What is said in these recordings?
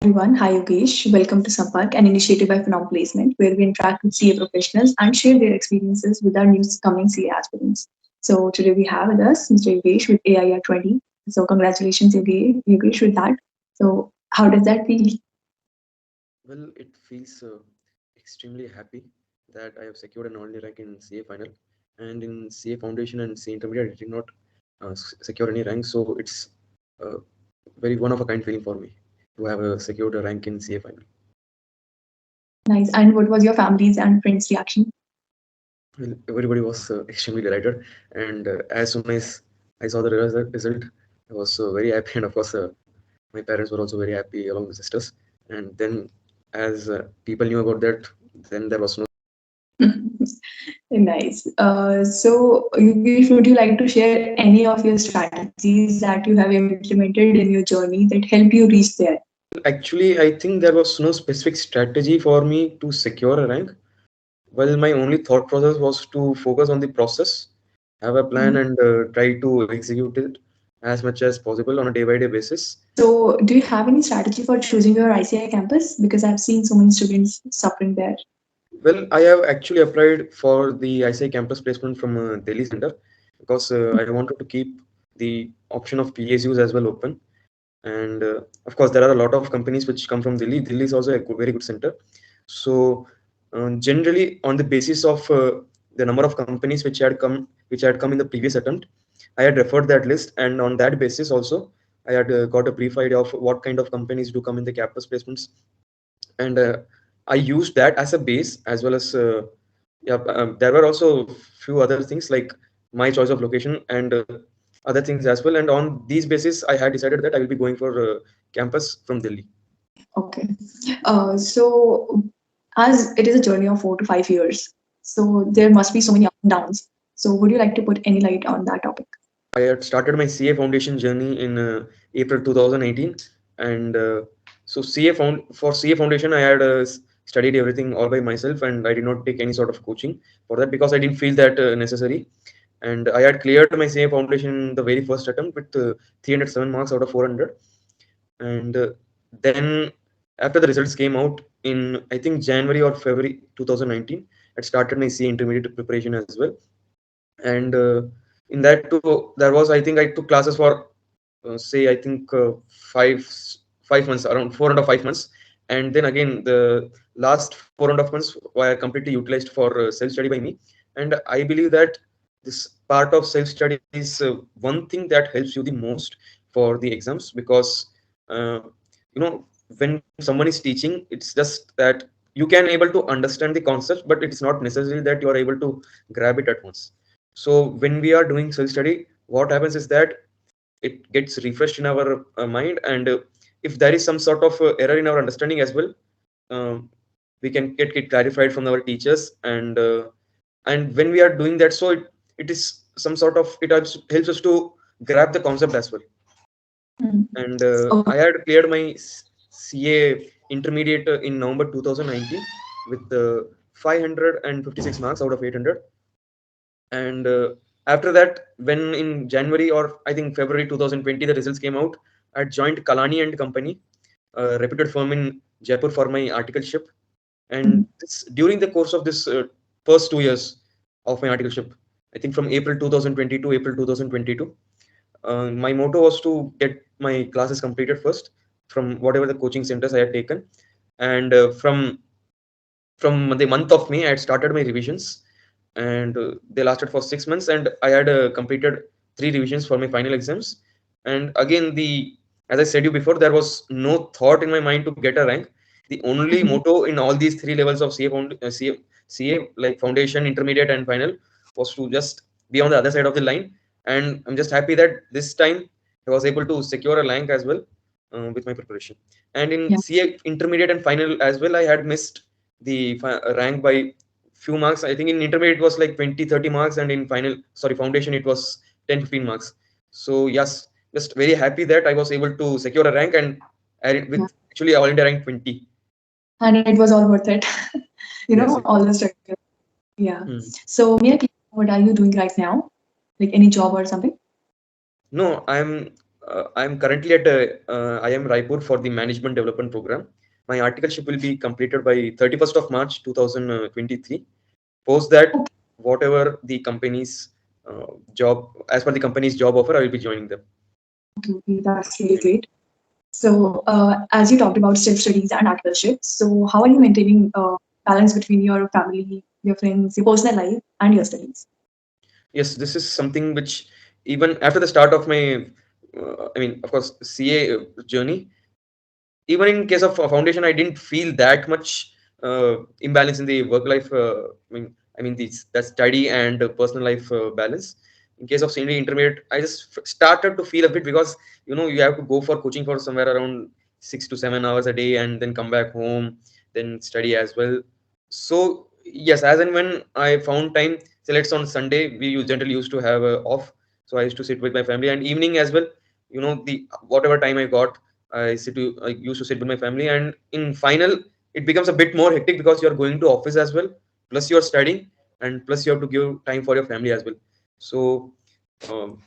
everyone. Hi, Yogesh. Welcome to Sampark, an initiative by Pheom Placement, where we interact with CA professionals and share their experiences with our new coming CA aspirants. So today we have with us Mr. Yogesh with AIR 20. So congratulations, Yogesh, with that. So how does that feel? Well, it feels extremely happy that I have secured an all-India rank in CA final, and in CA Foundation and CA Intermediate, I did not secure any rank. So it's a very one-of-a-kind feeling for me to have secured a rank in CA final. Nice. And what was your family's and friends' reaction? Well, everybody was extremely delighted, and as soon as I saw the result, I was very happy, and of course, my parents were also very happy along with sisters. And then, as people knew about that, then there was no. Nice. So, Yogesh, would you like to share any of your strategies that you have implemented in your journey that help you reach there? Actually, I think there was no specific strategy for me to secure a rank. Well, my only thought process was to focus on the process, have a plan, Mhm. and try to execute it as much as possible on a day-by-day basis. So, do you have any strategy for choosing your ICI campus? Because I've seen so many students suffering there. Well, I have actually applied for the ICI campus placement from Delhi Center because I wanted to keep the option of PSUs as well open. And of course, there are a lot of companies which come from Delhi. Delhi is also a very good center. So generally, on the basis of the number of companies which had come in the previous attempt, I had referred that list, and on that basis also, I had got a brief idea of what kind of companies do come in the campus placements, and I used that as a base as well as yeah. There were also few other things like my choice of location and other things as well. And on these basis, I had decided that I will be going for campus from Delhi. Okay. So, as it is a journey of 4 to 5 years, so there must be so many ups and downs. So, would you like to put any light on that topic? I had started my CA foundation journey in April 2018, and so CA foundation I had studied everything all by myself, and I did not take any sort of coaching for that because I didn't feel that necessary. And I had cleared my CA foundation in the very first attempt with 307 marks out of 400. And then after the results came out in I think January or February 2019, I started my CA intermediate preparation as well. And in that too, there was I think I took classes for say I think five 5 months, around 4.5 months, and then again the last 4.5 months were completely utilized for self study by me. And I believe that this part of self study is one thing that helps you the most for the exams because uh, you know when someone is teaching, it's just that you can able to understand the concepts, but it's not necessary that you are able to grab it at once. So when we are doing self study, what happens is that it gets refreshed in our mind, and if there is some sort of error in our understanding as well, um, we can get it clarified from our teachers. And when we are doing that, so it is some sort of it also helps us to grab the concept as well. Mhm. And Okay. I had cleared my CA intermediate in November 2019 with 556 marks out of 800. And after that, when in January or I think February 2020 the results came out, I joined Kalani and Company, a reputed firm in Jaipur, for my articleship. And Mhm. during the course of this first 2 years of my articleship, I think from April 2020 to April 2022, my motto was to get my classes completed first from whatever the coaching centers I had taken. And from the month of May, I had started my revisions, and they lasted for 6 months. And I had completed 3 revisions for my final exams. And again, as I said you before, there was no thought in my mind to get a rank. The only motto in all these three levels of CA, like foundation, intermediate, and final, was to just be on the other side of the line. And I'm just happy that this time I was able to secure a rank as well with my preparation. And in Yeah. CA intermediate and final as well, I had missed the rank by few marks. I think in intermediate it was like 20-30 marks, and in final, sorry, foundation, it was 10-15 marks. So yes, just very happy that I was able to secure a rank, and Yeah. with actually all India rank 20. And it was all worth it. Yes. All the struggle. Yeah. Hmm. So, Mia, what are you doing right now? Like any job or something? No, I'm I'm currently at I am Raipur for the management development program. My articleship will be completed by 31st of March 2023. Post that, whatever the company's job, as per the company's job offer, I will be joining them. Okay, that's really great. So, as you talked about self-studies and actorship, so how are you maintaining balance between your family, your friends, your personal life, and your studies? Yes, this is something which even after the start of my, I mean, of course, CA journey, even in case of foundation, I didn't feel that much imbalance in the work life. I mean, that study and personal life balance. In case of senior intermediate, I just started to feel a bit because you have to go for coaching for somewhere around 6 to 7 hours a day, and then come back home, then study as well. So yes, as and when I found time, so let's on Sunday generally used to have off, so I used to sit with my family, and evening as well. The whatever time I got, I used to sit with my family, and in final, it becomes a bit more hectic because you're going to office as well, plus you're studying, and plus you have to give time for your family as well. So um,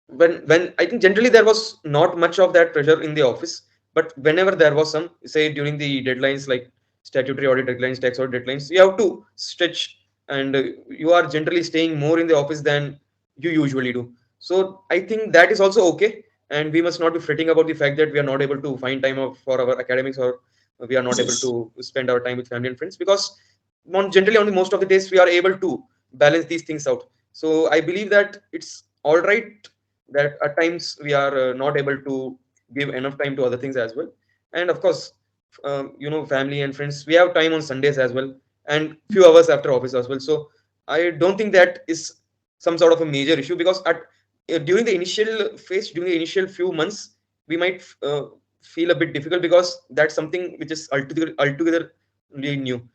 when I think generally there was not much of that pressure in the office, but whenever there was some, say during the deadlines like statutory audit deadlines, tax audit deadlines, you have to stretch, and you are generally staying more in the office than you usually do. So I think that is also okay, and we must not be fretting about the fact that we are not able to find time for our academics, or we are not able Yes. to spend our time with family and friends, because generally on the most of the days we are able to balance these things out. So I believe that it's all right that at times we are not able to give enough time to other things as well. And of course, family and friends, we have time on Sundays as well, and few hours after office as well. So I don't think that is some sort of a major issue, because at during the initial phase, during the initial few months, we might feel a bit difficult, because that's something which is altogether really new.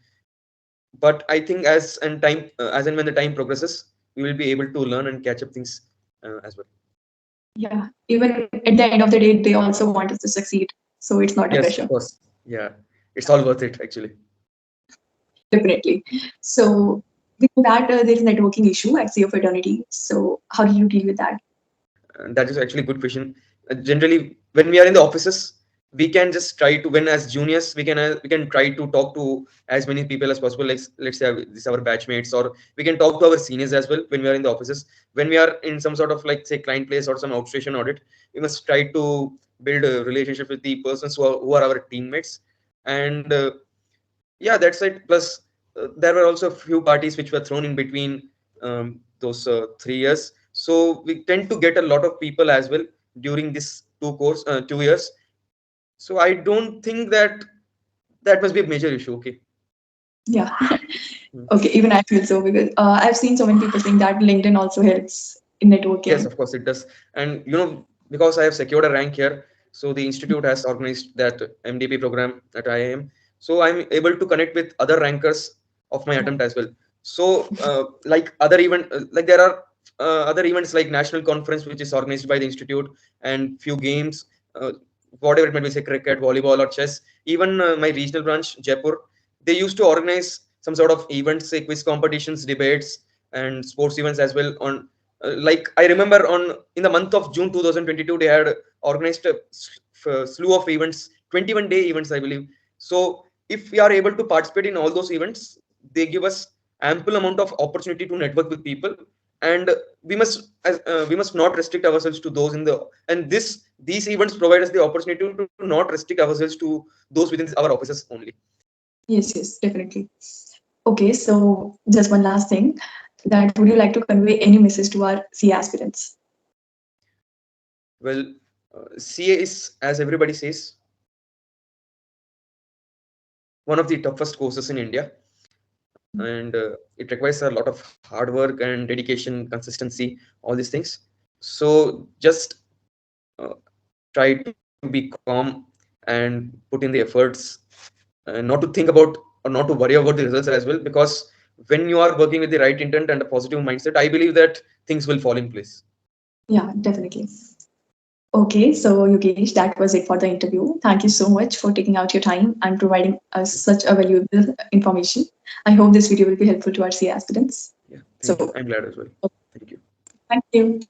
But I think as and when the time progresses, we will be able to learn and catch up things as well. Yeah. Even at the end of the day, they also want us to succeed. So it's not a Yes, pressure. of course. Yeah, it's all worth it actually. Definitely. So with that, there is networking issue at CA fraternity. So how do you deal with that? That is actually a good question. Generally, when we are in the offices, we can just try to, when as juniors, we can try to talk to as many people as possible. Like, let's say this is our batchmates, or we can talk to our seniors as well when we are in the offices. When we are in some sort of, like, say, client place or some outstation audit, we must try to build a relationship with the persons who are our teammates. And yeah, that's it. Plus there were also a few parties which were thrown in between those 3 years, so we tend to get a lot of people as well during this 2 years. So I don't think that that must be a major issue. Okay. Yeah. Hmm. Okay. Even I feel so because I've seen so many people saying that LinkedIn also helps in Yes, networking. of course it does. And because I have secured a rank here, so the institute has organized that MDP program at IIM. So I'm able to connect with other rankers of my attempt as well. So like there are other events like national conference which is organized by the institute, and few games, uh, whatever it might be, say cricket, volleyball, or chess. Even my regional branch, Jaipur, they used to organize some sort of events, say quiz competitions, debates, and sports events as well. On like I remember on in the month of June 2022, they had organized a slew of events, 21-day events, I believe. So if we are able to participate in all those events, they give us ample amount of opportunity to network with people, and we must not restrict ourselves to those in the and these events provide us the opportunity to not restrict ourselves to those within our offices only. Yes, yes, definitely. Okay, so just one last thing that would you like to convey any message to our CA aspirants? Well, CA is, as everybody says, one of the toughest courses in India, and it requires a lot of hard work and dedication, consistency, all these things. So just uh, try to be calm and put in the efforts, and not to think about or not to worry about the results as well, because when you are working with the right intent and a positive mindset, I believe that things will fall in place. Yeah, definitely. Okay, so Yogesh, that was it for the interview. Thank you so much for taking out your time and providing us such a valuable information. I hope this video will be helpful to our CA aspirants. Yeah, thank you. So, I'm glad as well. Thank you. thank you.